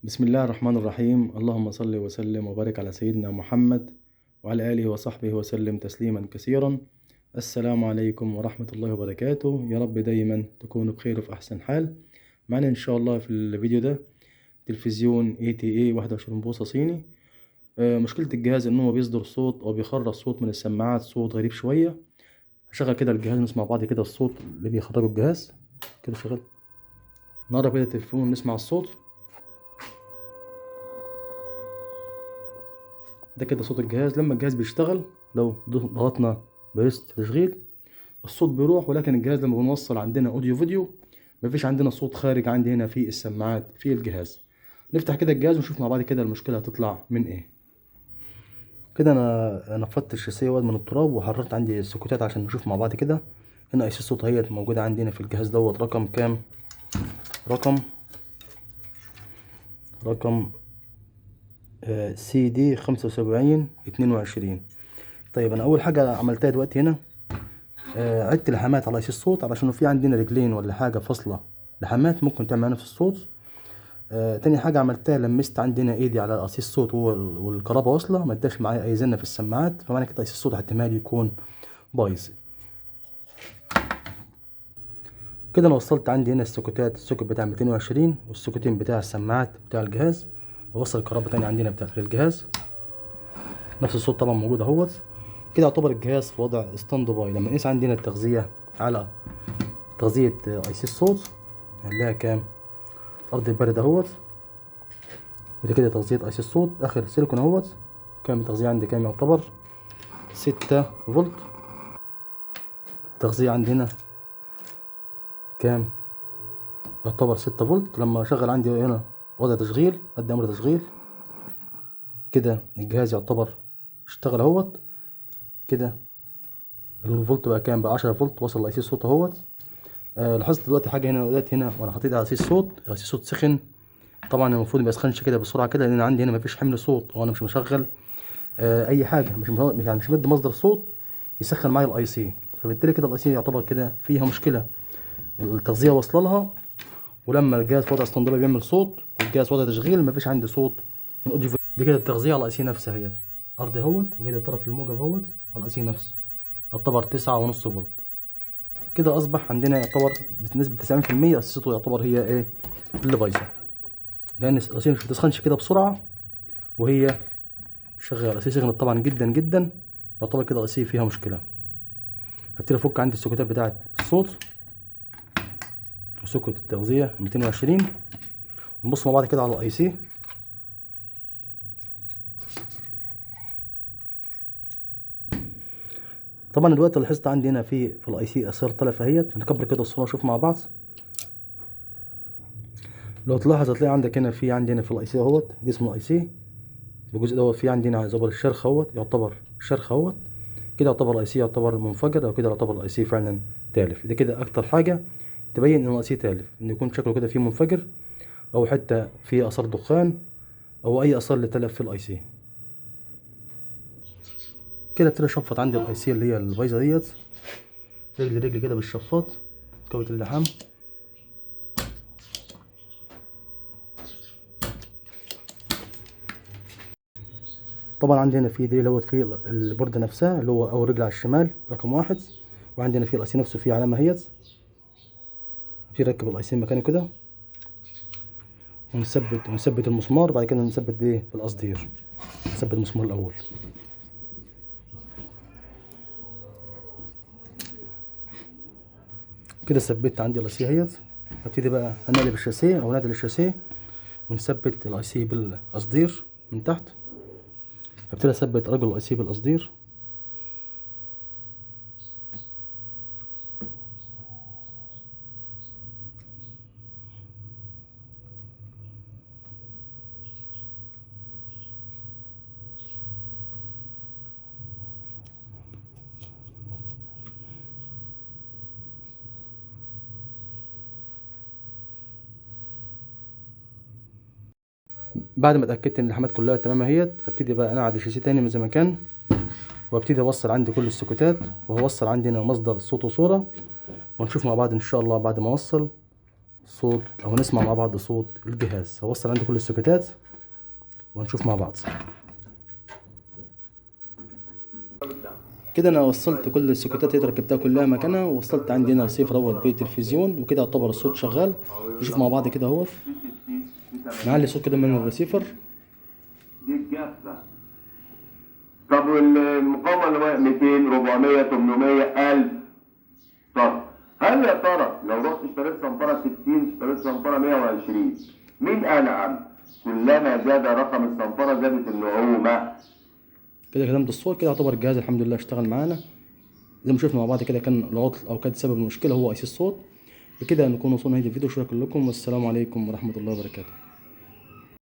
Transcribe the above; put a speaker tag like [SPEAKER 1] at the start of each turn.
[SPEAKER 1] بسم الله الرحمن الرحيم. اللهم صل وسلم وبارك على سيدنا محمد وعلى آله وصحبه وسلم تسليما كثيرا. السلام عليكم ورحمة الله وبركاته. يا رب دايما تكونوا بخير وفي أحسن حال. معنا إن شاء الله في الفيديو ده تلفزيون ATA 21 بوصة صيني. مشكلة الجهاز إن هو بيصدر صوت أو بيخرج صوت من السماعات، صوت غريب شوية. هشغل كده الجهاز نسمع بعض كده الصوت اللي بيخرجه الجهاز. كده شغل، نقرب كده التليفون نسمع الصوت. ده كده صوت الجهاز لما الجهاز بيشتغل. لو ضغطنا بريست تشغيل الصوت بيروح، ولكن الجهاز لما بنوصل عندنا اوديو فيديو مفيش عندنا صوت خارج عندي هنا في السماعات في الجهاز. نفتح كده الجهاز ونشوف مع بعض كده المشكلة هتطلع من ايه. كده انا نفضت الشاسيه من التراب وحررت عندي السكوتات عشان نشوف مع بعض كده. هنا ايس الصوت هي موجودة عندنا في الجهاز دوت. رقم كام؟ رقم CD 75 22. طيب انا اول حاجة عملتها دلوقتي هنا عدت لحامات على الصوت، علشان في عندنا رجلين ولا حاجة فاصلة لحامات ممكن تعمل معانا في الصوت. تاني حاجة عملتها لمست عندنا ايدي على قصيص الصوت والكهرباء واصلة، ما اداش معايا اي زنة في السماعات، فمعنى كده قصيص الصوت احتمال يكون بايظ. كده انا وصلت عندي هنا السوكتات، السوكت بتاع 220 والسوكتين بتاع السماعات بتاع الجهاز، ووصل الكهرباء تاني عندنا بتاع الجهاز. نفس الصوت طبعا موجود اهوت. كده يعتبر الجهاز في وضع ستاند باي. لما نقيس عندنا التغذية على تغذية ايسي الصوت هنلاقيها كام؟ ارض البرد اهوت. ودي كده تغذية ايسي الصوت اخر سيليكون اهوت. كام التغذية عندي؟ كام يعتبر 6 فولت. التغذية عندي هنا كام؟ يعتبر 6 فولت. لما اشغل عندي هنا وضع تشغيل ادي امر تشغيل، كده الجهاز يعتبر اشتغل اهوت. كده الفولت بقى كام؟ بقى 10 فولت. وصل لايسي الصوت اهوت. لاحظت دلوقتي حاجة هنا دلوقتي هنا وانا حطيت على ايسي الصوت، ايسي الصوت سخن. طبعا المفروض ما يسخنش كده بسرعة كده، لان عندي هنا مفيش حمل صوت وانا مش مشغل اي حاجه، مش مدي مصدر صوت يسخن معايا الاي سي. فبالتالي كده الاي سي يعتبر كده فيها مشكله، التغذيه واصله لها، ولما الجهاز في وضع ستاند باي بيعمل صوت والجهاز في وضع تشغيل مفيش عندي صوت من اوديو. دي كده التغذيه على الاي سي نفسها هي ارض اهوت، وكده طرف الموجب اهوت على الاي سي نفسه يعتبر 9.5 فولت. كده اصبح عندنا يعتبر بنسبه 90% اساسته يعتبر هي ايه اللي بايظه، لان الاي سي مش بتسخنش كده بسرعه وهي شغاله. الاي سي سخنت طبعا جدا جدا، يعتبر كده الاي سي فيها مشكله. هبتدي افك عندي السوكتات بتاعه الصوت وسوكت التغذيه 220، ونبص مع بعض كده على الاي سي. طبعا الوقت اللي لاحظت عندي هنا في الاي سي اثار تلف اهيت. هنكبر كده الصوره نشوف مع بعض. لو تلاحظ هتلاقي عندك هنا عندي هنا في الاي سي اهوت جسم الاي سي الجزء دوت في عندي هنا يعتبر الشرخ اهوت، يعتبر شرخ اهوت. كده يعتبر الاي سي يعتبر منفجر، او كده يعتبر الاي سي فعلا تالف. ده كده اكتر حاجه تبين ان الاي سي تالف، ان يكون شكله كده فيه منفجر، او حتى فيه اثار دخان، او اي اثار لتلف في الاي سي. كده ابتدي اشفط عندي الاي سي اللي هي البايظه ديت، رجل رجل كده بالشفاط كوبة اللحام. طبعا عندي هنا في دريل اهوت في البوردة نفسها اللي هو اول رجل على الشمال رقم 1، وعندنا في الاي سي نفسه في علامة اهيت. في ركب الاي سي مكانه كده، ونثبت المسمار. بعد كده نثبت بايه؟ بالقصدير. نثبت المسمار الاول. كده ثبت عندي الاي سي اهيت. هبتدي بقى انقلب الشاسيه او نعدل الشاسيه ونثبت الاي سي بالقصدير من تحت. هبتدي اثبت رجل الاي سي بالقصدير. بعد ما اتاكدت ان اللحامات كلها تمام اهيت، هبتدي بقى انعد الشاسيه تاني من زي ما كان، وابتدي اوصل عندي كل السوكتات، وهوصل عندي هنا مصدر صوت وصوره، ونشوف مع بعض ان شاء الله بعد ما اوصل صوت او نسمع مع بعض صوت الجهاز. هوصل عندي كل السوكيتات ونشوف مع بعض. كده انا وصلت كل السوكيتات اللي ركبتها كلها مكانها، ووصلت عندي هنا رسيفر اهوت بالتلفزيون، وكده يعتبر الصوت شغال. نشوف مع بعض كده اهوت، نعلي الصوت كده من الرسيفر.
[SPEAKER 2] دي الجافة. طب والمقاومة اللي 200 400 800 1000. طب هل يا ترى لو رحت اشتريت صنفرة 60 اشتريت صنفرة 120 مين أنعم؟ كلما زاد رقم الصنفرة زادت النعومة.
[SPEAKER 1] كده كلمت الصوت، كده يعتبر الجهاز الحمد لله اشتغل معانا زي ما شفنا مع بعض. كده كان العطل او كان سبب المشكله هو اي سي الصوت. بكده نكون وصلنا لنهايه الفيديو. شكرا لكم والسلام عليكم ورحمه الله وبركاته.